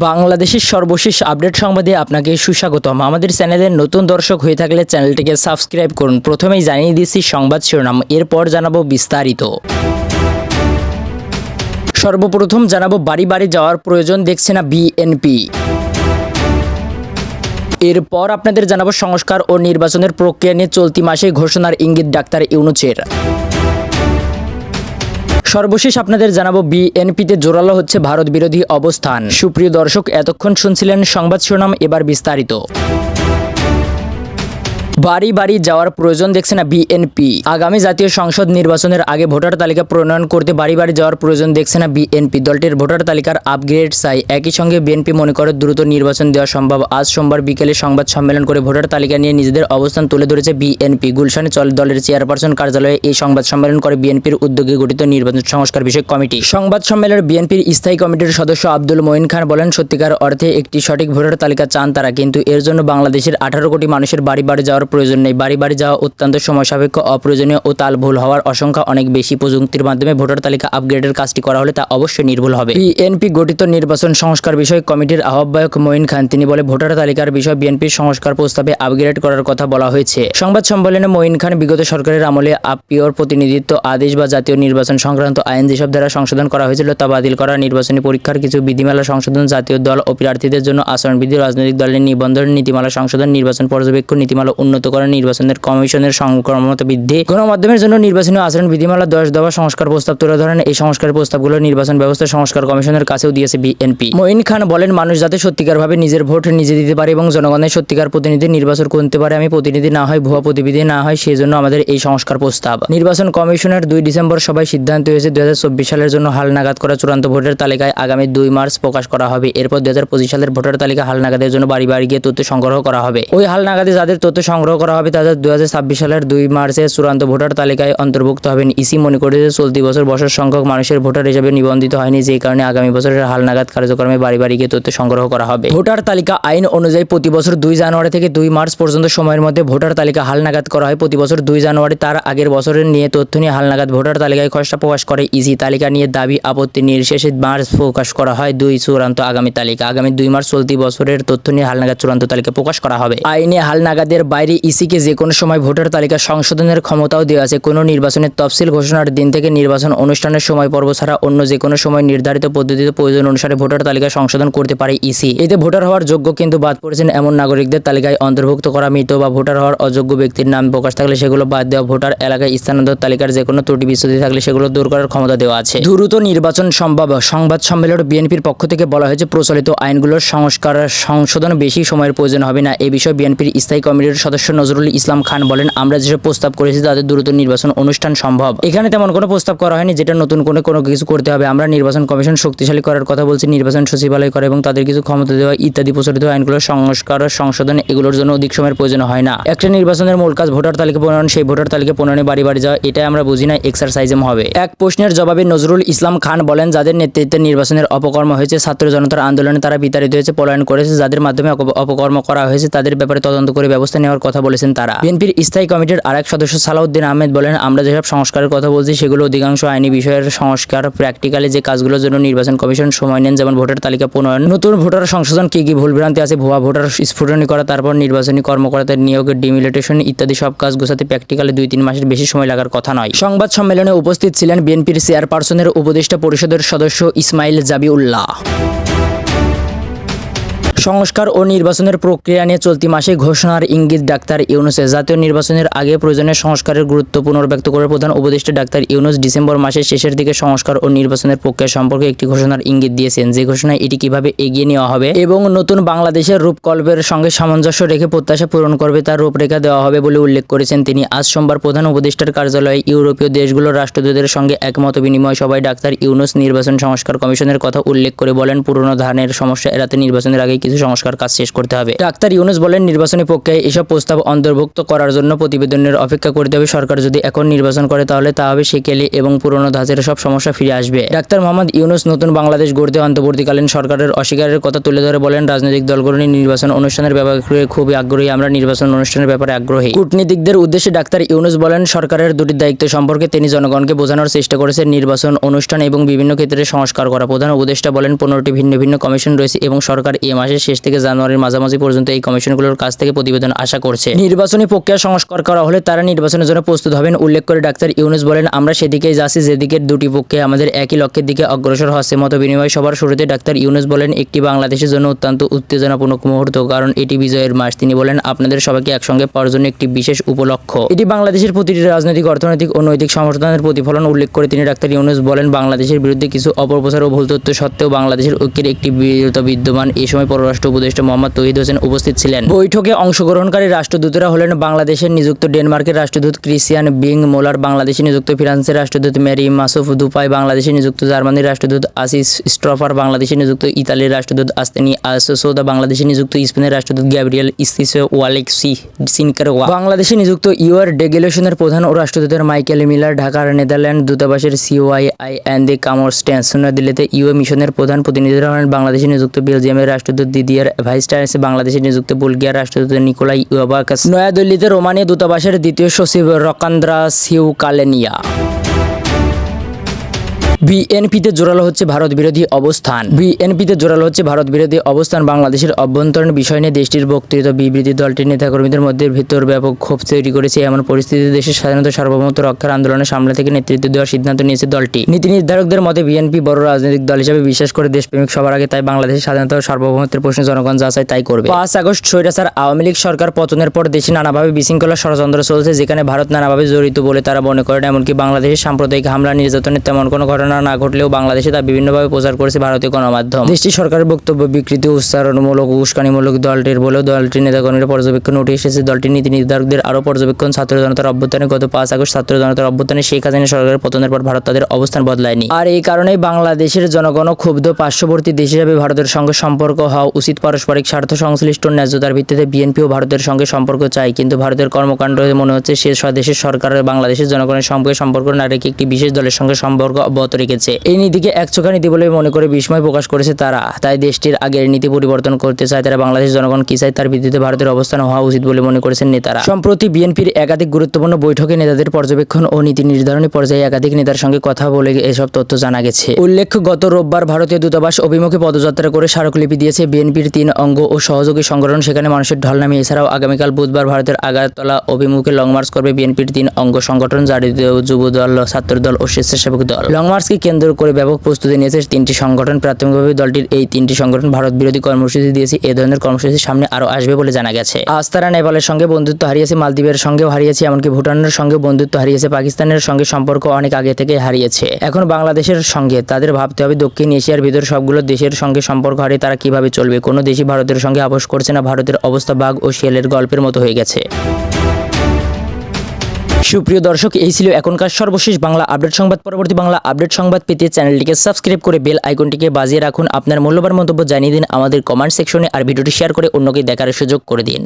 বাংলাদেশের সর্বশেষ আপডেট সংবাদে আপনাকে সুস্বাগতম। আমাদের চ্যানেলের নতুন দর্শক হয়ে থাকলে চ্যানেলটিকে সাবস্ক্রাইব করুন। প্রথমেই জানিয়ে দিচ্ছি সংবাদ শিরোনাম, এরপর জানাবো বিস্তারিত। সর্বপ্রথম জানাবো বাড়ি বাড়ি যাওয়ার প্রয়োজন দেখছে না বিএনপি। এরপর আপনাদের জানাবো সংস্কার ও নির্বাচনের প্রক্রিয়া নিয়ে চলতি মাসে ঘোষণার ইঙ্গিত ডাক্তার ইউনূসের। সর্বশেষ আপনাদের জানাবো বিএনপিতে জোরালো হচ্ছে ভারত বিরোধী অবস্থান। সুপ্রিয় দর্শক, এতক্ষণ শুনছিলেন সংবাদ শিরোনাম, এবার বিস্তারিত। বাড়ি বাড়ি যাওয়ার প্রয়োজন দেখছে না বিএনপি। আগামী জাতীয় সংসদ নির্বাচনের আগে ভোটার তালিকা প্রণয়ন করতে বাড়ি বাড়ি যাওয়ার প্রয়োজন দেখছে না বিএনপি। দলটির ভোটার তালিকার আপগ্রেড চাই। একই সঙ্গে বিএনপি মনে করে দ্রুত নির্বাচন দেওয়া সম্ভব। আজ সোমবার বিকেলে সংবাদ সম্মেলন করে ভোটার তালিকা নিয়ে নিজেদের অবস্থান তুলে ধরেছে বিএনপি। গুলশানে চলে দলের চেয়ারপারসন কার্যালয়ে এই সংবাদ সম্মেলন করে বিএনপির উদ্যোগে গঠিত নির্বাচন সংস্কার বিষয়ক কমিটি। সংবাদ সম্মেলনে বিএনপির স্থায়ী কমিটির সদস্য আব্দুল মঈন খান বলেন, সত্যিকার অর্থে একটি সঠিক ভোটার তালিকা চান তারা, কিন্তু এর জন্য বাংলাদেশের 18 কোটি মানুষের বাড়ি বাড়ি যাওয়ার প্রয়োজন নেই। বাড়ি বাড়ি যাওয়া অত্যন্ত সময় সাপেক্ষ, অপ্রয়োজনীয় ও তাল ভুল হওয়ার আশঙ্কা অনেক বেশি। প্রযুক্তির মাধ্যমে ভোটার তালিকা আপগ্রেডের কাজটি করা হলে তা অবশ্যই নির্ভুল হবে। বিএনপি গঠিত নির্বাচন সংস্কার বিষয়ক কমিটির আহ্বায়ক মঈন খান তিনি বলে, ভোটার তালিকার বিষয় বিএনপির সংস্কার প্রস্তাবে আপগ্রেড করার কথা বলা হয়েছে। সংবাদ সম্মেলনে মঈন খান বিগত সরকারের আমলে আপিওর প্রতিনিধিত্ব আদেশ বা জাতীয় নির্বাচন সংক্রান্ত আইন যেসব দ্বারা সংশোধন করা হয়েছিল তা বাতিল করা, নির্বাচনী পরীক্ষার কিছু বিধিমালা সংশোধন, জাতীয় দল ও প্রার্থীদের জন্য আচরণবিধি, রাজনৈতিক দলের নিবন্ধন নীতিমালা সংশোধন, নির্বাচন পর্যবেক্ষণ নীতিমালা উন্নত করা, নির্বাচনের কমিশনের সংক্রমণতা বৃদ্ধি, গণমাধ্যমের জন্য নির্বাচনী আচরণ বিধিমালা 10 দফা সংস্কার প্রস্তাব তুলে ধরেন। এই সংস্কার প্রস্তাবগুলো নির্বাচন ব্যবস্থা সংস্কার কমিশনের কাছেও দিয়েছে বিএনপি। মঈন খান বলেন, মানুষ যাতে সত্যিকারভাবে নিজের ভোট নিজে দিতে পারে এবং জনগণের সত্যিকার প্রতিনিধি নির্বাচন করতে পারে, আমি প্রতিনিধি না হয় ভুয়া প্রতিনিধি না হয়, সেই জন্য আমাদের এই সংস্কার প্রস্তাব। নির্বাচন কমিশনের 2 ডিসেম্বর সভায় সিদ্ধান্ত হয়েছে 2024 সালের জন্য হালনাগাদ করা চূড়ান্ত ভোটার তালিকায় আগামী 2 মার্চ প্রকাশ করা হবে। এরপর 2025 সালের ভোটার তালিকা হালনাগাদের জন্য বাড়ি বাড়ি গিয়ে তথ্য সংগ্রহ করা হবে। ওই হালনাগাদে যাদের তথ্য সংগ্রহ করা হবে তাদের 2026 সালের 2 মার্চে চূড়ান্ত ভোটার তালিকায় অন্তর্ভুক্ত হবেন। ইসি মনে করেছে চলতি বছর সংখ্যক মানুষের ভোটার হিসেবে নিবন্ধিত হয়নি, যে কারণে আগামী বছরের হালনাগাদ কার্যক্রমে বাড়ি বাড়ি গিয়ে তথ্য সংগ্রহ করা হবে। ভোটার তালিকা আইন অনুযায়ী প্রতি বছর 2 জানুয়ারি থেকে 2 মার্চ পর্যন্ত সময়ের মধ্যে ভোটার তালিকা হালনাগাদ করা হয়। প্রতি বছর 2 জানুয়ারি তার আগের বছরের নিয়ে তথ্য নিয়ে হালনাগাদ ভোটার তালিকায় খসড়া প্রকাশ করে ইসি। তালিকা নিয়ে দাবি আপত্তি নির্শেষে মার্চ প্রকাশ করা হয় 2 চূড়ান্ত আগামী তালিকা। আগামী 2 মার্চ চলতি বছরের তথ্য নিয়ে হালনাগাদ চূড়ান্ত তালিকা প্রকাশ করা হবে। আইনে হালনাগাদের বাইরে ইসিকে যে কোনো সময় ভোটার তালিকা সংশোধনের ক্ষমতাও দেওয়া আছে। কোনো নির্বাচনের তফসিল ঘোষণার দিন থেকে নির্বাচন অনুষ্ঠানের সময় পর্ব ছাড়া অন্য যে কোনো সময় নির্ধারিত পদ্ধতিতে প্রয়োজন অনুসারে ভোটার তালিকা সংশোধন করতে পারে ইসি। এতে ভোটার হওয়ার যোগ্য কিন্তু বাদ পড়েছেন এমন নাগরিকদের তালিকায় অন্তর্ভুক্ত করা, মৃত বা ভোটার হওয়ার অযোগ্য ব্যক্তির নাম প্রকাশ থাকলে সেগুলো বাদ দেওয়া, ভোটার এলাকায় স্থানান্তর তালিকার যে কোনো ত্রুটি বিচ্যুতি থাকলে সেগুলো দূর করার ক্ষমতা দেওয়া আছে। দ্রুত নির্বাচন সম্ভব। সংবাদ সম্মেলনে বিএনপির পক্ষ থেকে বলা হয়েছে, প্রচলিত আইনগুলোর সংশোধন বেশি সময়ের প্রয়োজন হবে না। এ বিষয়ে বিএনপির স্থায়ী কমিটির সদস্য নজরুল ইসলাম খান বলেন, আমরা যেসব প্রস্তাব করেছি তাদের দ্রুত নির্বাচন অনুষ্ঠান সম্ভব। এখানে তেমন কোনো প্রস্তাব করা হয়নি যেটা নতুন কোনো কিছু করতে হবে। আমরা নির্বাচন কমিশন শক্তিশালী করার কথা বলছি, নির্বাচন সচিবালয় করে এবং তাদের কিছু ক্ষমতা দেওয়া ইত্যাদি। প্রচলিত আইনগুলোর সংস্কার সংশোধন এগুলোর জন্য অধিক সময়ের প্রয়োজন হয় না। একটা নির্বাচনের মূল কাজ ভোটার তালিকা প্রণয়ন, সেই ভোটার তালিকা প্রণয়নে বাড়ি বাড়ি যাওয়া, এটাই আমরা বুঝি না, এক্সারসাইজম হবে। এক প্রশ্নের জবাবে নজরুল ইসলাম খান বলেন, যাদের নেতৃত্বে নির্বাচনের অপকর্ম হয়েছে, ছাত্র জনতার আন্দোলনে তারা বিতাড়িত হয়েছে, পলায়ন করেছে, যাদের মাধ্যমে অপকর্ম করা হয়েছে তাদের ব্যাপারে তদন্ত করে ব্যবস্থা নেওয়ার কথা বলেছেন তারা। বিএনপির স্থায়ী কমিটির আরেক সদস্য সালাউদ্দিন আহমেদ বলেন, আমরা যেসব সংস্কারের কথা বলছি সেগুলো অধিকাংশ আইনি বিষয়ের সংস্কার। প্র্যাকটিক্যালি যে কাজগুলোর জন্য নির্বাচন কমিশন সময় নেন, যেমন ভোটার তালিকা প্রণয়ন, নতুন ভোটার সংশোধন, কি ভুলভ্রান্তি আছে, ভুয়া ভোটার স্ফুটনি করা, তারপর নির্বাচনী কর্মকর্তাদের নিয়োগের ডিমিলিটেশন ইত্যাদি সব কাজ গোছাতে প্র্যাকটিক্যালি 2-3 মাসের বেশি সময় লাগার কথা নয়। সংবাদ সম্মেলনে উপস্থিত ছিলেন বিএনপির চেয়ারপারসনের উপদেষ্টা পরিষদের সদস্য ইসমাইল জাবিউল্লাহ। সংস্কার ও নির্বাচনের প্রক্রিয়া নিয়ে চলতি মাসে ঘোষণার ইঙ্গিত ডাক্তার ইউনূসের। জাতীয় নির্বাচনের আগে প্রয়োজনীয় সংস্কারের গুরুত্ব পুনর্ব্যক্ত করে প্রধান উপদেষ্টা ডাক্তার ইউনূস ডিসেম্বর মাসের শেষের দিকে সংস্কার ও নির্বাচনের প্রক্রিয়া সম্পর্কে একটি ঘোষণার ইঙ্গিত দিয়েছেন। যে ঘোষণায় এটি কিভাবে এগিয়ে নেওয়া হবে এবং নতুন বাংলাদেশের রূপকল্পের সঙ্গে সামঞ্জস্য রেখে প্রত্যাশা পূরণ করবে তার রূপরেখা দেওয়া হবে বলে উল্লেখ করেছেন তিনি। আজ সোমবার প্রধান উপদেষ্টার কার্যালয়ে ইউরোপীয় দেশগুলোর রাষ্ট্রদূতদের সঙ্গে একমত বিনিময় সভায় ডাক্তার ইউনূস নির্বাচন সংস্কার কমিশনের কথা উল্লেখ করে বলেন, পুরনো ধানের সমস্যা এড়াতে নির্বাচনের আগে কিছু কিছু সংস্কার কাজ শেষ করতে হবে। ডাক্তার ইউনূস বলেন, নির্বাচনী প্রক্রিয়ায় এসব প্রস্তাব অন্তর্ভুক্ত করার জন্য প্রতিবেদনের অপেক্ষা করতে হবে। সরকার যদি এখন নির্বাচন করে তাহলে তা হবে সেকেলে এবং পুরনো ধাঁচের সব সমস্যা ফিরে আসবে। ডাক্তার মোহাম্মদ ইউনূস নতুন বাংলাদেশ গড়তে অন্তর্বর্তীকালীন সরকারের অস্বীকারের কথা তুলে ধরে বলেন, রাজনৈতিক দলগুলো নির্বাচন অনুষ্ঠানের ব্যাপারে খুবই আগ্রহী, আমরা নির্বাচন অনুষ্ঠানের ব্যাপারে আগ্রহী। কূটনীতিকদের উদ্দেশ্যে ডাক্তার ইউনূস বলেন, সরকারের দুটি দায়িত্ব সম্পর্কে তিনি জনগণকে বোঝানোর চেষ্টা করেছেন, নির্বাচন অনুষ্ঠান এবং বিভিন্ন ক্ষেত্রে সংস্কার করা। প্রধান উপদেষ্টা বলেন, 15টি ভিন্ন ভিন্ন কমিশন রয়েছে এবং সরকার এই মাসের শেষ থেকে জানুয়ারির মাঝামাঝি পর্যন্ত এই কমিশনগুলোর কাছ থেকে প্রতিবেদন আশা করছে। নির্বাচনী প্রক্রিয়া সংস্কার করা হলে তারা নির্বাচনের জন্য প্রস্তুত হবেন। উল্লেখ করে ডাক্তার ইউনূস বলেন, আমরা সেদিকেই যাচ্ছি যেদিকের দুটি পক্ষে আমাদের একই লক্ষ্যের দিকে অগ্রসর হচ্ছে। মত বিনিময় সবার শুরুতে ডাক্তার ইউনূস বলেন, একটি বাংলাদেশের জন্য অত্যন্ত উত্তেজনাপূর্ণ মুহূর্ত, কারণ এটি বিজয়ের মাস। তিনি বলেন, আপনাদের সবাইকে একসঙ্গে পাওয়ার জন্য একটি বিশেষ উপলক্ষ। এটি বাংলাদেশের প্রতিটি রাজনৈতিক, অর্থনৈতিক ও নৈতিক সমর্থনের প্রতিফলন। উল্লেখ করে তিনি ডাক্তার ইউনূস বলেন, বাংলাদেশের বিরুদ্ধে কিছু অপপ্রচার ও ভুল তথ্য সত্ত্বেও বাংলাদেশের ঐক্যের একটি বীরতা বিদ্যমান। এই সময় পররাষ্ট্র উপদেষ্টা মোহাম্মদ তৌহিদ হোসেন উপস্থিত ছিলেন। বৈঠকে অংশগ্রহণকারী রাষ্ট্রদূতরা হলেন বাংলাদেশের নিযুক্ত ডেনমার্কের রাষ্ট্রদূত ক্রিস্টিয়ান বিং মোলার, বাংলাদেশে নিযুক্ত ফ্রান্সের রাষ্ট্রদূত ম্যারি মাসুফ দুপাই, বাংলাদেশে নিযুক্ত জার্মানির রাষ্ট্রদূত আসিস স্ট্রফার, বাংলাদেশে নিযুক্ত ইতালির রাষ্ট্রদূত আস্তেনি আসোসোদা, বাংলাদেশে নিযুক্ত স্পেনের রাষ্ট্রদূত গ্যাব্রিয়েল ইস্তিসো ওয়ালেক্সি সিনকারওয়া, বাংলাদেশে নিযুক্ত ইউআর ডেলিগেশনের প্রধান ও রাষ্ট্রদূতের মাইকেল মিলার, ঢাকার নেদারল্যান্ড দূতাবাসের সিওআইআই অ্যান্ড কামরস্ট্যান্স, নয়াদিল্লিতে ইউএ মিশনের প্রধান প্রতিনিধিরা হলেন বাংলাদেশে নিযুক্ত বেলজিয়ামের রাষ্ট্রদূত দিদিয়ার ভাইস্টাইস, বাংলাদেশে নিযুক্ত বুলগেরিয়ার রাষ্ট্রদূত নিকোলাই ইউবাকাস, নয়াদিল্লিতে রোমানিয়া দূতাবাসের দ্বিতীয় সচিব রকান্দ্রা সিউকালেনিয়া। বিএনপিতে জোরালো হচ্ছে ভারত বিরোধী অবস্থান। বিএনপিতে জোরালো হচ্ছে ভারত বিরোধী অবস্থান। বাংলাদেশের অভ্যন্তরীণ বিষয় নিয়ে দেশটির বক্তৃতা বিবৃতি দলটির নেতাকর্মীদের মধ্যে ভিতর ব্যাপক ক্ষোভ তৈরি করেছে। এমন পরিস্থিতিতে দেশের স্বাধীনতা সার্বভৌমত্ব রক্ষার আন্দোলনের সামনে থেকে নেতৃত্ব দেওয়ার সিদ্ধান্ত নিয়েছে দলটি। নীতি নির্ধারকদের মতে বিএনপি বড় রাজনৈতিক দল হিসেবে বিশ্বাস করে দেশপ্রেমিক সবার আগে, তাই বাংলাদেশের স্বাধীনতা ও সার্বভৌমত্বের প্রশ্নে জনগণ যা চায় তাই করবে। 5 আগস্ট স্বৈরাচার আওয়ামী লীগ সরকার পতনের পর দেশে নানাভাবে বিশৃঙ্খলা ষড়যন্ত্র চলছে, যেখানে ভারত নানাভাবে জড়িত বলে তারা মনে করেন। এমনকি বাংলাদেশের সাম্প্রদায়িক হামলা নির্যাতনের তেমন কোনো ঘটনা না ঘটলেও বাংলাদেশে তা বিভিন্নভাবে প্রচার করেছে ভারতীয় গণমাধ্যম। দেশটির সরকারের বক্তব্য বিকৃতি, উচ্চারণমূলক, উস্কানিমূলক দলটির বলেও দলটির নেতাকর্মীরা পর্যবেক্ষণে উঠে এসেছে। দলটির নীতি নির্ধারকদের আরও পর্যবেক্ষণ, ছাত্র জনতার অভ্যুত্থানে গত 5 আগস্ট ছাত্র জনতার অভ্যুত্থানে শেখ হাসিনা সরকারের পতনের পর ভারত তাদের অবস্থান বদলায়নি। আর এই কারণেই বাংলাদেশের জনগণও ক্ষুব্ধ। পার্শ্ববর্তী দেশ হিসেবে ভারতের সঙ্গে সম্পর্ক হওয়া উচিত। পারস্পরিক স্বার্থ সংশ্লিষ্ট ন্যায্যতার ভিত্তিতে বিএনপিও ভারতের সঙ্গে সম্পর্ক চায়, কিন্তু ভারতের কর্মকাণ্ড মনে হচ্ছে সে দেশের সরকারের বাংলাদেশের জনগণের সঙ্গে সম্পর্ক না রেখে একটি বিশেষ দলের সঙ্গে সম্পর্ক অব্যাহত রেখেছে। এই নীতিকে একচোখা নীতি বলে মনে করে বিস্ময় প্রকাশ করেছে তারা। তাই দেশটির আগের নীতি পরিবর্তন করতে চায় তারা। বাংলাদেশ জনগণ কি চায় তার ভিত্তিতে ভারতের অবস্থান হওয়া উচিত বলে মনে করেছেন নেতারা। সম্প্রতি বিএনপির একাধিক গুরুত্বপূর্ণ বৈঠকে নেতাদের পর্যবেক্ষণ ও নীতি নির্ধারণী পর্যায়ে একাধিক নেতার সঙ্গে কথা বলে এসব তথ্য জানা গেছে। উল্লেখ্য, গত রোববার ভারতীয় দূতাবাস অভিমুখে পদযাত্রা করে স্মারকলিপি দিয়েছে বিএনপির 3 অঙ্গ ও সহযোগী সংগঠন। সেখানে মানুষের ঢল নামে। এছাড়াও আগামীকাল বুধবার ভারতের আগারতলা অভিমুখে লং মার্চ করবে বিএনপির 3 অঙ্গ সংগঠন, জাতীয় যুবদল, ছাত্রদল ও স্বেচ্ছাসেবক দল। লং মার্চকে কেন্দ্র করে ব্যাপক প্রস্তুতি নিয়েছে 3টি সংগঠন। প্রাথমিকভাবে দলটির এই 3টি সংগঠন ভারত বিরোধী কর্মসূচি দিয়েছে। এ ধরনের কর্মসূচি সামনে আরও আসবে বলে জানা গেছে। আজ তারা নেপালের সঙ্গে বন্ধুত্ব হারিয়েছে, মালদ্বীপের সঙ্গেও হারিয়েছে, এমনকি ভুটানের সঙ্গে বন্ধুত্ব হারিয়েছে, পাকিস্তানের সঙ্গে সম্পর্ক অনেক আগে থেকে হারিয়েছে। এখন বাংলাদেশের সঙ্গে তাদের ভাবতে হবে দক্ষিণ এশিয়ার ভিতর সবগুলো দেশের সঙ্গে সম্পর্ক হারিয়ে তারা কিভাবে চলবে। কোনো দেশই ভারতের সঙ্গে আপোষ করছে না। ভারতের অবস্থা বাঘ ও শিয়ালের গল্পের মতো হয়ে গেছে। সুপ্রিয় দর্শক, এই ছিল এখনকার সর্বশেষ বাংলা আপডেট সংবাদ। পরবর্তী বাংলা আপডেট সংবাদ পেতে চ্যানেলটিকে সাবস্ক্রাইব করে বেল আইকনটিকে বাজিয়ে রাখুন। আপনার মূল্যবান মন্তব্য জানিয়ে দিন আমাদের কমেন্ট সেকশনে, আর ভিডিওটি শেয়ার করে অন্যকে দেখার সুযোগ করে দিন।